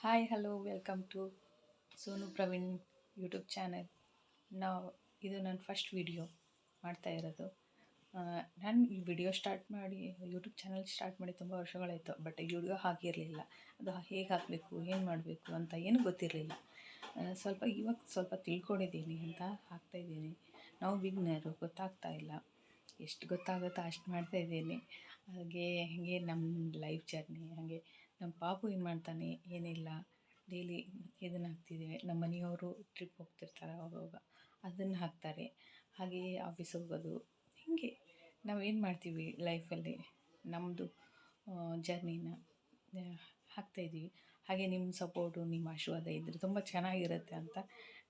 Hi hello welcome to Sonu Praveen YouTube channel. ಇದು ನನ್ನ first video ಮಾಡ್ತಾ ಇರೋದು. ನಾನು ಈ ವಿಡಿಯೋ ಯೂಟ್ಯೂಬ್ ಚಾನಲ್ ಸ್ಟಾರ್ಟ್ ಮಾಡಿ ತುಂಬ ವರ್ಷಗಳಾಯಿತು. ಬಟ್ ಈ ವಿಡಿಯೋ ಹಾಕಿರಲಿಲ್ಲ. ಅದು ಹೇಗೆ ಹಾಕಬೇಕು, ಏನು ಮಾಡಬೇಕು ಅಂತ ಏನೂ ಗೊತ್ತಿರಲಿಲ್ಲ. ಇವಾಗ ಸ್ವಲ್ಪ ತಿಳ್ಕೊಂಡಿದ್ದೀನಿ ಅಂತ ಹಾಕ್ತಾಯಿದ್ದೀನಿ. ನಾವು ಬಿಗ್ನರು, ಗೊತ್ತಾಗ್ತಾ ಇಲ್ಲ. ಎಷ್ಟು ಗೊತ್ತಾಗುತ್ತೋ ಅಷ್ಟು ಮಾಡ್ತಾಯಿದ್ದೀನಿ. ಹಾಗೆ ನಮ್ಮ ಲೈಫ್ ಜರ್ನಿ, ಹಾಗೆ ನಮ್ಮ ಪಾಪು ಏನು ಮಾಡ್ತಾನೆ ಏನಿಲ್ಲ, ಡೈಲಿ ಇದನ್ನು ಹಾಕ್ತಿದ್ದೇವೆ. ನಮ್ಮ ಮನೆಯವರು ಟ್ರಿಪ್ ಹೋಗ್ತಿರ್ತಾರೆ, ಅವಾಗವಾಗ ಅದನ್ನು ಹಾಕ್ತಾರೆ. ಹಾಗೆಯೇ ಆಫೀಸ್ ಹೋಗೋದು, ಹೀಗೆ ನಾವೇನು ಮಾಡ್ತೀವಿ ಲೈಫಲ್ಲಿ ನಮ್ಮದು ಜರ್ನಿನ ಹಾಕ್ತಾಯಿದ್ದೀವಿ. ಹಾಗೆ ನಿಮ್ಮ ಸಪೋರ್ಟು, ನಿಮ್ಮ ಆಶೀರ್ವಾದ ಇದ್ದರೆ ತುಂಬ ಚೆನ್ನಾಗಿರುತ್ತೆ ಅಂತ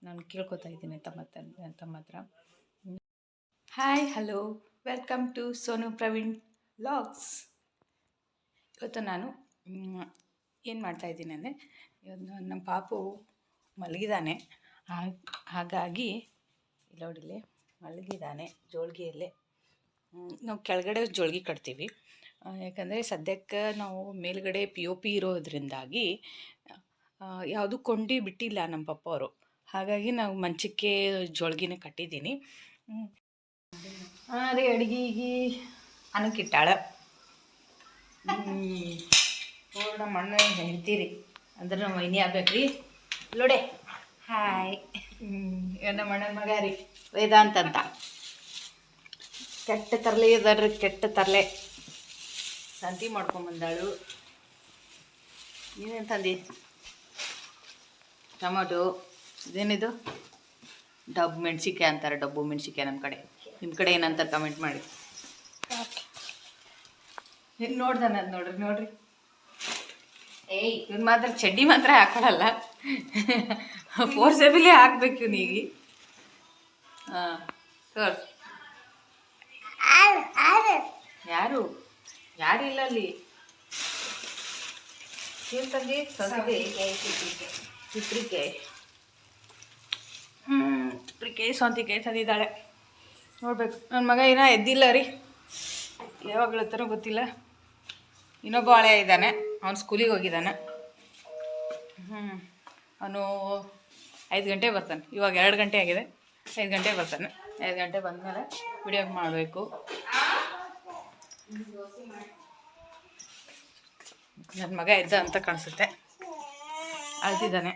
ನಾನು ಕೇಳ್ಕೊತಾ ಇದ್ದೀನಿ ತಮ್ಮ ಹತ್ರ. Hi hello welcome to Sonu Praveen vlogs. ಇವತ್ತು ನಾನು ಏನು ಮಾಡ್ತಾಯಿದ್ದೀನಿ ಅಂದರೆ, ನಮ್ಮ ಪಾಪು ಮಲಗಿದ್ದಾನೆ. ಹಾಗಾಗಿ ಇಲ್ಲೋಡಿಲೆ ಮಲಗಿದ್ದಾನೆ ಜೋಳಿಗೆಯಲ್ಲೇ. ನಾವು ಕೆಳಗಡೆ ಜೋಳಿಗೆ ಕಟ್ತೀವಿ, ಯಾಕಂದರೆ ಸದ್ಯಕ್ಕೆ ನಾವು ಮೇಲ್ಗಡೆ POP ಇರೋದ್ರಿಂದಾಗಿ ಯಾವುದು ಕೊಂಡಿ ಬಿಟ್ಟಿಲ್ಲ ನಮ್ಮ ಪಪ್ಪ ಅವರು. ಹಾಗಾಗಿ ನಾವು ಮಂಚಕ್ಕೆ ಜೋಳಿಗೆನ ಕಟ್ಟಿದ್ದೀನಿ. ರೀ ಅಡುಗೆಗೆ ಅನ್ನಕ್ಕಿಟ್ಟಾಳ. ನಮ್ಮ ಅಣ್ಣ ಹೇಳ್ತೀರಿ ಅಂದ್ರೆ ನಮ್ಮ ಮೈನಿ ಆಗ್ಬೇಕ್ರಿ ಲೋಡೆ. ಹಾಯ್. ನಮ್ಮ ಅಣ್ಣನ ಮಗ ರೀ ವೇದಾಂತ್ ಅಂತ. ಕೆಟ್ಟ ತರಲೆ ಇದಾರ್ರಿ, ಕೆಟ್ಟ ತರಲೆ. ಸಂತಿ ಮಾಡ್ಕೊಂಬಂದಾಳು. ಏನೇನು ತಂದಿ? ಟೊಮೊಟೊ. ಇದೇನಿದು? ಡಬ್ಬು ಮೆಣಸಿಕಾಯಿ ಅಂತಾರೆ, ಡಬ್ಬು ಮೆಣಸಿಕಾಯಿ ನಮ್ಮ ಕಡೆ. ನಿಮ್ಮ ಕಡೆ ಏನಂತಾರೆ ಕಮೆಂಟ್ ಮಾಡಿ. ನೋಡ್ದಾನ ನೋಡ್ರಿ. ಇವ್ನು ಮಾತ್ರ ಚಡ್ಡಿ ಮಾತ್ರ ಹಾಕೊಳ್ಳಲ್ಲ, ಫೋರ್ಸೆಬಲಿ ಹಾಕ್ಬೇಕು ಇವನಿಗೆ. ತೋರ್ಸ್. ಯಾರಿಲ್ಲ ಅಲ್ಲಿ. ಏನು ತಂದಿ? ಚಿತ್ರಿಕಾಯಿ, ಸೌಂತಿಕಾಯಿ ತಂದಿದ್ದಾಳೆ. ನೋಡ್ಬೇಕು. ನನ್ನ ಮಗ ಏನೋ ಎದ್ದಿಲ್ಲ ರೀ, ಯಾವಾಗ ಹೇಳ್ತಾರೋ ಗೊತ್ತಿಲ್ಲ. ಇನ್ನೊಬ್ಬ ಹಳೆ ಇದ್ದಾನೆ, ಅವ್ನು ಸ್ಕೂಲಿಗೆ ಹೋಗಿದ್ದಾನೆ. ಅವನು 5 ಗಂಟೆ ಬರ್ತಾನೆ. ಇವಾಗ 2 ಗಂಟೆ ಆಗಿದೆ, 5 ಗಂಟೆ ಬರ್ತಾನೆ. 5 ಗಂಟೆ ಬಂದಮೇಲೆ ವಿಡಿಯೋ ಮಾಡಬೇಕು. ನನ್ನ ಮಗ ಎದ್ದ ಅಂತ ಕಾಣಿಸುತ್ತೆ, ಅಳ್ತಿದ್ದಾನೆ,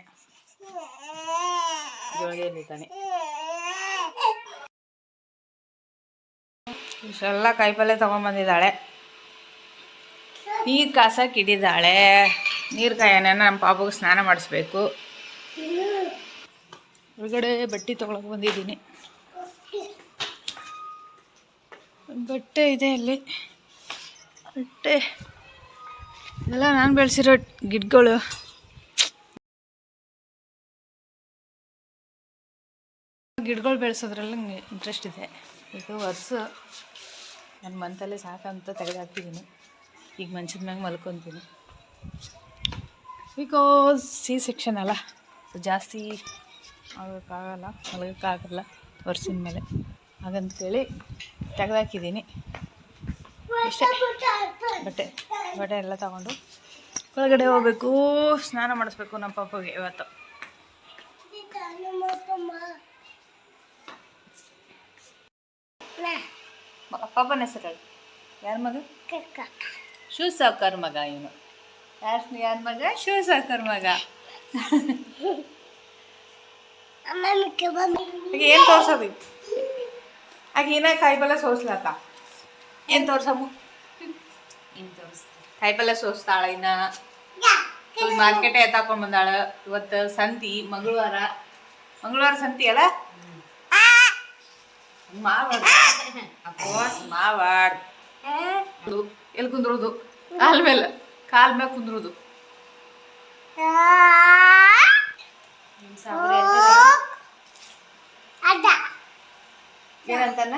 ಜೋಳಿಗೆಯಲ್ಲಿದ್ದಾನೆ. ಇಷ್ಟೆಲ್ಲ ಕಾಯಿಪಲ್ಲೆ ತೊಗೊಂಬಂದಿದ್ದಾಳೆ. ನೀರು ಕಾಸಕ್ಕೆ ಇಟ್ಟಿದ್ದಾಳೆ. ನೀರು ಕಾಯೋಣ, ನಮ್ಮ ಪಾಪಗೆ ಸ್ನಾನ ಮಾಡಿಸ್ಬೇಕು. ಹೊರಗಡೆ ಬಟ್ಟೆ ತೊಗೊಳಕ್ಕೆ ಬಂದಿದ್ದೀನಿ. ಬಟ್ಟೆ ಇದೆ ಅಲ್ಲಿ. ಬಟ್ಟೆ ಎಲ್ಲ ನಾನು ಬೆಳೆಸಿರೋ ಗಿಡಗಳು. ಗಿಡಗಳು ಬೆಳೆಸೋದ್ರಲ್ಲಿ ನಂಗೆ ಇಂಟ್ರೆಸ್ಟ್ ಇದೆ. ಇದು ವರ್ಷ ನನ್ನ ಮಂತಲ್ಲೇ ಸಾಕಂತ ತೆಗೆದಾಕ್ತಿದ್ದೀನಿ. ಈಗ ಮಂಚದ ಮ್ಯಾಗ ಮಲ್ಕೊತೀನಿ. ಬಿಕಾಸ್ C-ಸೆಕ್ಷನ್ ಅಲ್ಲ, ಜಾಸ್ತಿ ಮಲಗೋಕ್ಕಾಗಲ್ಲ ವರ್ಷದ ಮೇಲೆ. ಹಾಗಂತೇಳಿ ತೆಗೆದಾಕಿದ್ದೀನಿ. ಇಷ್ಟೇ. ಬಟ್ಟೆ ಎಲ್ಲ ತಗೊಂಡು ಹೊರಗಡೆ ಹೋಗ್ಬೇಕು, ಸ್ನಾನ ಮಾಡಿಸ್ಬೇಕು ನಮ್ಮ ಪಾಪಗೆ ಇವತ್ತು. ಪಾಪನ ಹೆಸರು ಯಾರ ಮಗ? ಶಿವ ಸಾವ್ಕಾರ್ ಮಗ ಇವನು. ಯಾರ ಮಗ? ಶಿವ ಸಾವ್ಕಾರ್ ಮಗ. ಏನು ತೋರ್ಸೋದು? ಆಕೆ ಏನ ಕಾಯಿಪಲ್ಲೆ ಸೋಸ್ಲತ್ತ. ಏನು ತೋರ್ಸಮ್ಮ? ಕಾಯಿಪಲ್ಲೆ ಸೋಸ್ತಾಳ. ಇನ್ನು ಮಾರ್ಕೆಟೇ ಎತ್ತಾಕೊಂಡು ಬಂದಾಳ. ಇವತ್ತು ಸಂತಿ, ಮಂಗಳವಾರ ಸಂತಿ ಅಲ್ಲ. ಮಾವಾಡ್ ಎಲ್ಲಿ ಕುಂದ್ರೋದು? ಕಾಲ್ ಮೇಲೆ ಕುಂದ್ರೋದು. ಏನಂತಾನ?